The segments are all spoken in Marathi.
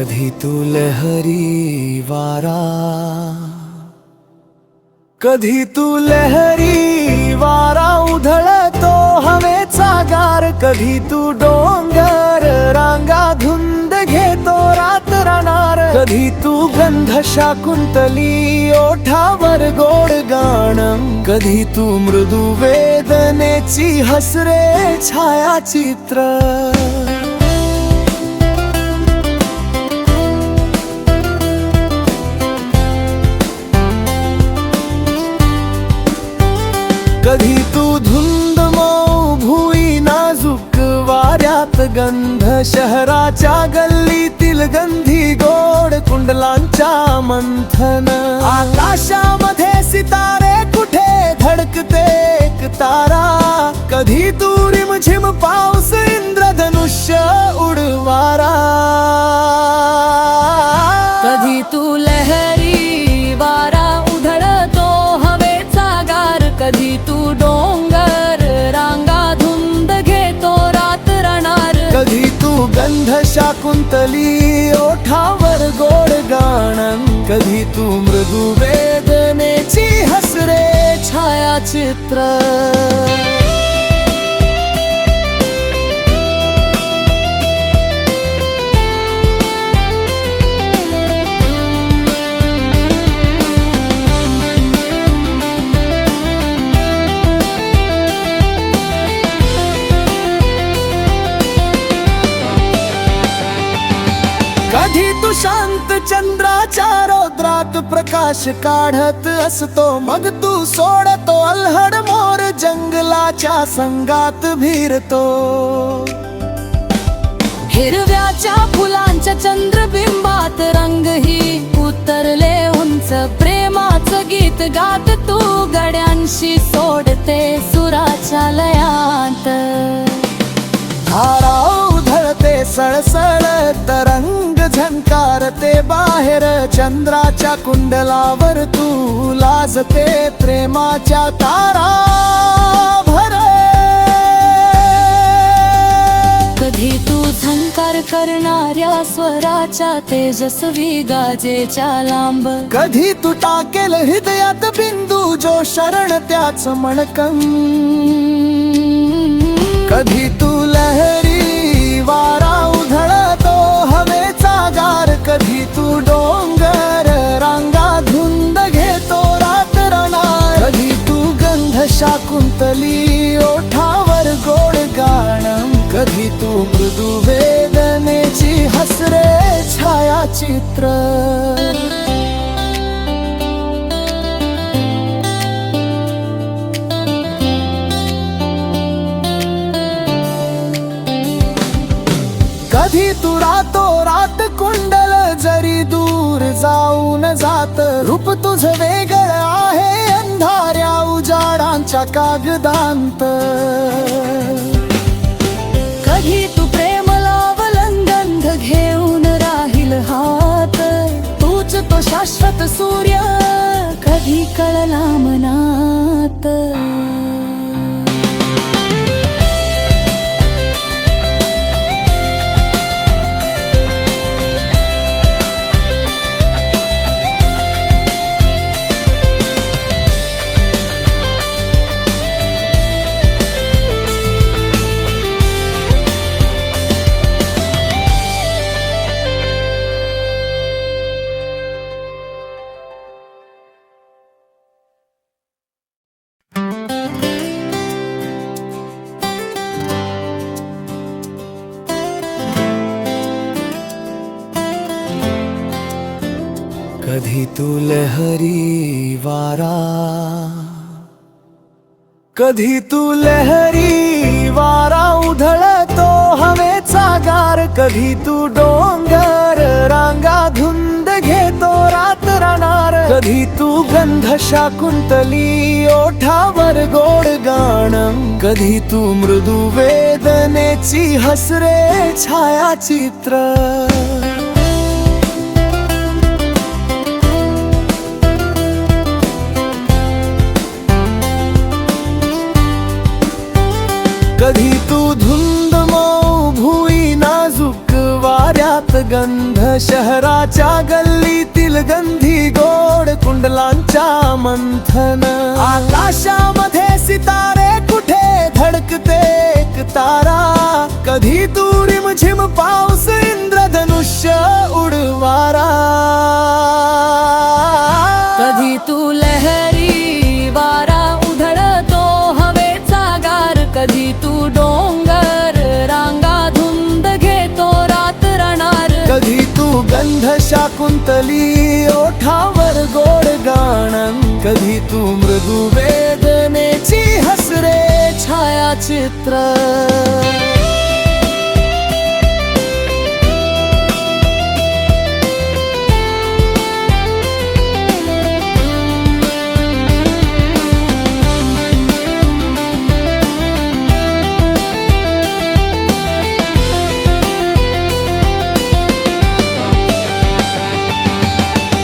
कधी तू लहरी वारा, कधी तू लहरी वारा उधळतो हवेचा गार, कधी तू डोंगर रांगा धुंद घेतो रात राहणार, कधी तू गंध शाकुंतली ओठावर गोड गाणं, कधी तू मृदू वेदनेची हसरे छायाचित्र. कधी तू धुंद मऊ भुई नाजूक वाऱ्यात गंध, शहराच्या गल्लीतील गंधी गोड कुंडलांच्या मंथन, आकाशामध्ये सितारे कुठे धडकते एक तारा, कधी तू रिमझिम पाऊस इंद्रधनुष्य उडवारा. कधी तू लहरी वारा उधळतो हवेचा गार, कधी तू डोंगर रांगा धुंद घेतो रात राहणार, कधी तू गंध शाकुंतली ओठावर गोड गाणं, कधी तू मृदू वेदनेची हसरे छायाचित्र. कधी तू शांत चंद्राच्या रौद्रात प्रकाश काढत असतो, मग तू सोडतो अल्हड मोर जंगलाच्या संगात भिरतो. हिरव्याच्या फुलांच्या चंद्रबिंबात रंगही उतरले उंच, प्रेमाचं गीत गात तू गड्यांशी सोडते सुराच्या लयात. धारा उधळते सळसळ तरंग झंकारते बाहेर, चंद्राच्या कुंडलावर तू लाजते प्रेमाच्या तारा भर. कधी तू झंकार करणाऱ्या स्वराच्या तेजस्वी गाजेच्या लांब, कधी तू टाकेल हृदयात बिंदू जो शरण त्याच मणकं, कधी तू लहरी वारा उधळतो हवेचा गार, कधी तू डोंगर रांगा धुंद घेतो रात राहणार, कधी तू गंध शाकुंतली ओठावर गोड गाणं, कधी तू मृदू वेदनेची हसरे छायाचित्र. कधी तू रातो रात कुंडल जरी दूर जाऊन जात, रूप तुझ वेगळ आहे अंधाऱ्या उजाडांच्या कागदांत. कधी तू प्रेम लावलं गंध घेऊन राहील हात, तूच तो शाश्वत सूर्य कधी कळला मनात. कधी तू लहरी वारा, कधी तू लहरी वारा उधळतो हवेचा गार, कधी तू डोंगर रांगा धुंद घेतो रात राहणार, कधी तू गंध शाकुंतली ओठावर गोड गाणं, कधी तू मृदू वेदनेची हसरे छायाचित्र. कधी तू धुंद मऊ भुई नाजूक वाऱ्यात गंध, शहराच्या गल्लीतील गंधी गोड कुंडलांच्या मंथन आकाशामध्ये सितारे कुठे धडकते एक तारा कधी तू रिमझिम पाऊस इंद्रधनुष्य उडवारा कधी तू लहरी वारा उधळतो हवेचा गार कधी तू डोंगर रांगा धुंद घेतो रात राणार कधी तू गंध शाकुंतली ओठावर गोड गाणं कधी तू मृदू वेदनेची हसरे छायाचित्र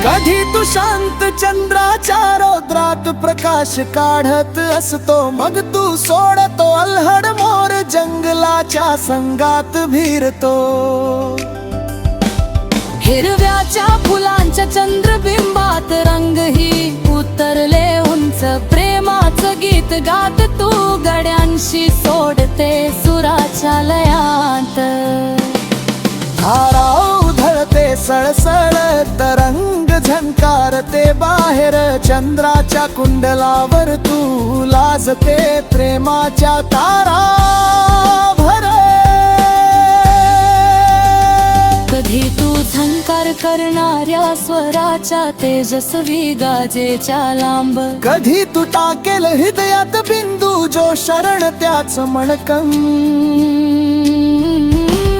कधी तू शांत चंद्राच्या रौद्रात प्रकाश काढत असतो मग तू सोडतो अल्हड मोर जंगलाच्या संगात भिरतो हिरव्याच्या फुलांच्या चंद्रबिंबात रंगही उतरले उंच प्रेमाचं गीत गात तू गड्यांशी सोडते सुराच्या लयात धारा उधळते सळसळ तरंग झंकारते बाहेर चंद्राच्या कुंडलावर तू लाजते प्रेमाच्या तारा भरे कधी तू झंकार करणाऱ्या स्वराच्या तेजस्वी गाजेच्या लांब कधी तू टाकेल हृदयात बिंदू जो शरण त्याच मणकं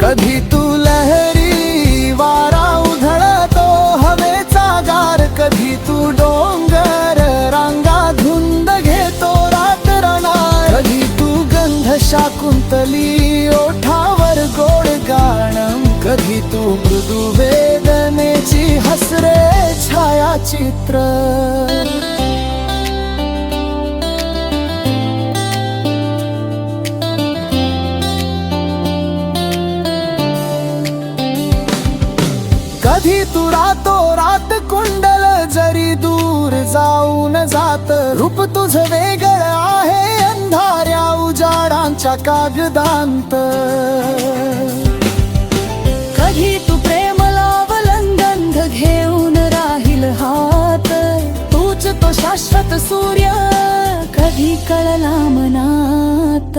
कधी तू लहरी वारा उधळतो हवेचा गार कधी तू डोंगर रांगा धुंद घेतो रात राणार कधी तू गंध शाकुंतली ओठावर गोड गाणं कधी तू मृदू वेदनेची हसरे छायाचित्र कधी तू रातो रात कुंडल जरी दूर जाऊन जात रूप तुझ वेगळ आहे अंधाऱ्या उजाडांच्या कागदांत कधी तू प्रेम लावलं गंध घेऊन राहील हात तूच तो शाश्वत सूर्य कधी कळला मनात